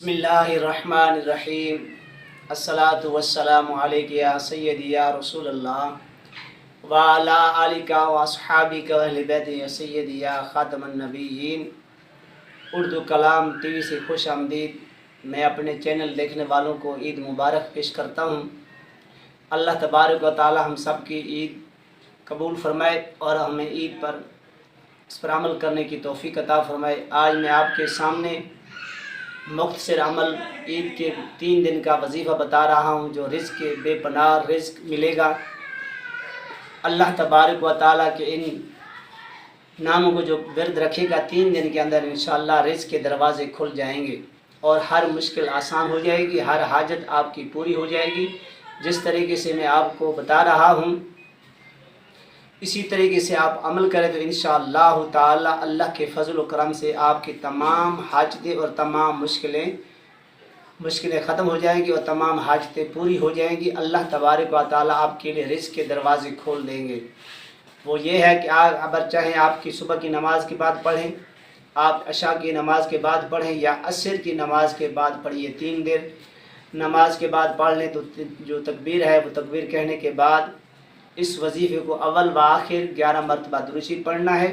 بسم اللہ الرحمن الرحیم الصلاۃ والسلام علیک یا سیدی یا رسول اللہ وعلی آلک و اصحابک و اہل بیت یا سیدی یا خاتم النبیین۔ اردو کلام ٹی وی سے خوش آمدید۔ میں اپنے چینل دیکھنے والوں کو عید مبارک پیش کرتا ہوں۔ اللہ تبارک و تعالی ہم سب کی عید قبول فرمائے اور ہمیں عید پر اس پر عمل کرنے کی توفیق عطا فرمائے۔ آج میں آپ کے سامنے مختصر عمل عید کے 3 دن کا وظیفہ بتا رہا ہوں، جو رزق کے بے پناہ رزق ملے گا۔ اللہ تبارک و تعالیٰ کے ان ناموں کو جو ورد رکھے گا 3 دن کے اندر انشاءاللہ رزق کے دروازے کھل جائیں گے اور ہر مشکل آسان ہو جائے گی، ہر حاجت آپ کی پوری ہو جائے گی۔ جس طریقے سے میں آپ کو بتا رہا ہوں اسی طریقے سے آپ عمل کریں تو انشاءاللہ تعالی اللہ کے فضل و کرم سے آپ کی تمام حاجتیں اور تمام مشکلیں ختم ہو جائیں گی اور تمام حاجتیں پوری ہو جائیں گی۔ اللہ تبارک و تعالی آپ کے لیے رزق کے دروازے کھول دیں گے۔ وہ یہ ہے کہ اگر چاہیں آپ کی صبح کی نماز کے بعد پڑھیں، آپ عشاء کی نماز کے بعد پڑھیں یا عصر کی نماز کے بعد پڑھیے، 3 دن نماز کے بعد پڑھ لیں تو جو تکبیر ہے وہ تکبیر کہنے کے بعد اس وظیفے کو اول و آخر 11 مرتبہ درود شریف پڑھنا ہے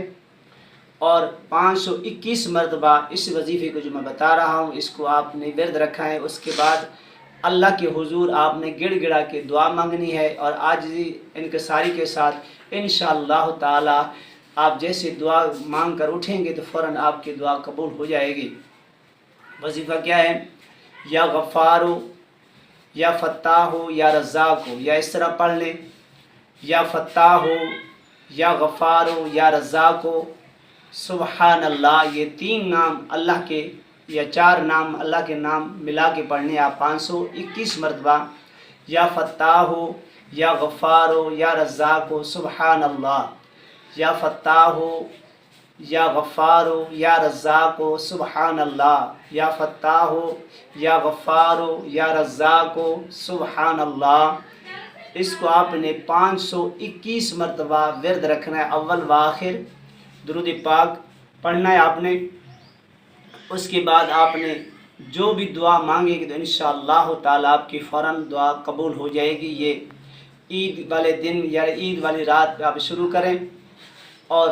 اور 521 مرتبہ اس وظیفے کو جو میں بتا رہا ہوں اس کو آپ نے ورد رکھا ہے۔ اس کے بعد اللہ کے حضور آپ نے گڑ گڑا کے دعا مانگنی ہے اور عاجزی انکساری کے ساتھ انشاءاللہ تعالی آپ جیسے دعا مانگ کر اٹھیں گے تو فوراً آپ کی دعا قبول ہو جائے گی۔ وظیفہ کیا ہے؟ یا غفارو یا فتاح ہو یا رزاق ہو، یا اس طرح پڑھ لیں، یا فتاح ہو یا غفار ہو یا رزاق ہو سبحان اللہ۔ یہ 3 نام اللہ کے یا 4 نام اللہ کے نام ملا کے پڑھنے آپ 521 مرتبہ، یا فتاح ہو یا غفار ہو یا رزاق ہو سبحان اللہ، یا فتاح ہو یا غفار ہو یا رزاق ہو سبحان اللہ، یا فتاح ہو یا غفار ہو یا رزاق ہو سبحان اللہ۔ اس کو آپ نے 521 مرتبہ ورد رکھنا ہے، اول و آخر درود پاک پڑھنا ہے آپ نے۔ اس کے بعد آپ نے جو بھی دعا مانگے گی تو انشاءاللہ تعالی آپ کی فوراً دعا قبول ہو جائے گی۔ یہ عید والے دن یا عید والی رات آپ شروع کریں اور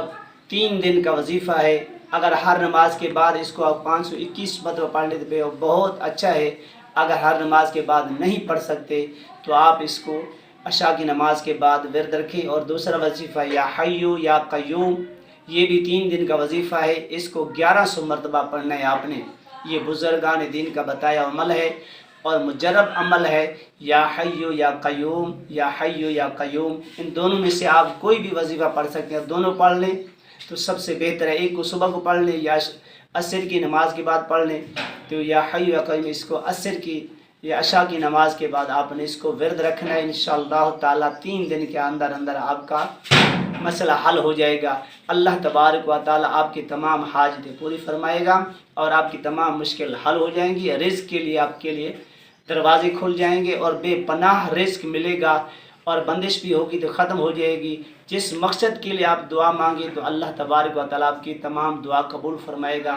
3 دن کا وظیفہ ہے۔ اگر ہر نماز کے بعد اس کو آپ 521 مرتبہ پڑھ لیتے تو بہت اچھا ہے۔ اگر ہر نماز کے بعد نہیں پڑھ سکتے تو آپ اس کو عشاء کی نماز کے بعد ورد رکھیں۔ اور دوسرا وظیفہ یا حیو یا قیوم، یہ بھی 3 دن کا وظیفہ ہے، اس کو 1100 مرتبہ پڑھنا ہے آپ نے۔ یہ بزرگان دین کا بتایا عمل ہے اور مجرب عمل ہے۔ یا حیو یا قیوم، یا حیو یا قیوم، ان دونوں میں سے آپ کوئی بھی وظیفہ پڑھ سکتے ہیں، دونوں پڑھ لیں تو سب سے بہتر ہے۔ ایک کو صبح کو پڑھ لیں یا عصر کی نماز کے بعد پڑھ لیں تو یا حیو یا قیوم اس کو عصر کی یا عشاء کی نماز کے بعد آپ نے اس کو ورد رکھنا ہے۔ انشاءاللہ تعالی 3 دن کے اندر آپ کا مسئلہ حل ہو جائے گا۔ اللہ تبارک و تعالی آپ کی تمام حاجتیں پوری فرمائے گا اور آپ کی تمام مشکل حل ہو جائیں گی۔ رزق کے لیے آپ کے لیے دروازے کھل جائیں گے اور بے پناہ رزق ملے گا اور بندش بھی ہوگی تو ختم ہو جائے گی۔ جس مقصد کے لیے آپ دعا مانگیں تو اللہ تبارک و تعالی آپ کی تمام دعا قبول فرمائے گا۔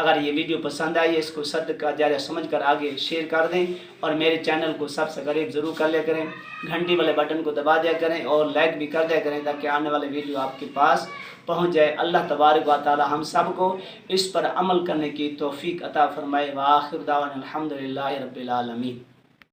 اگر یہ ویڈیو پسند آئی ہے اس کو صدقہ جاریہ سمجھ کر آگے شیئر کر دیں اور میرے چینل کو سبسکرائب ضرور کر لیا کریں، گھنٹی والے بٹن کو دبا دیا کریں اور لائک بھی کر دیا کریں تاکہ آنے والے ویڈیو آپ کے پاس پہنچ جائے۔ اللہ تبارک و تعالی ہم سب کو اس پر عمل کرنے کی توفیق عطا فرمائے۔ وآخر دعوانا الحمدللہ رب العالمین۔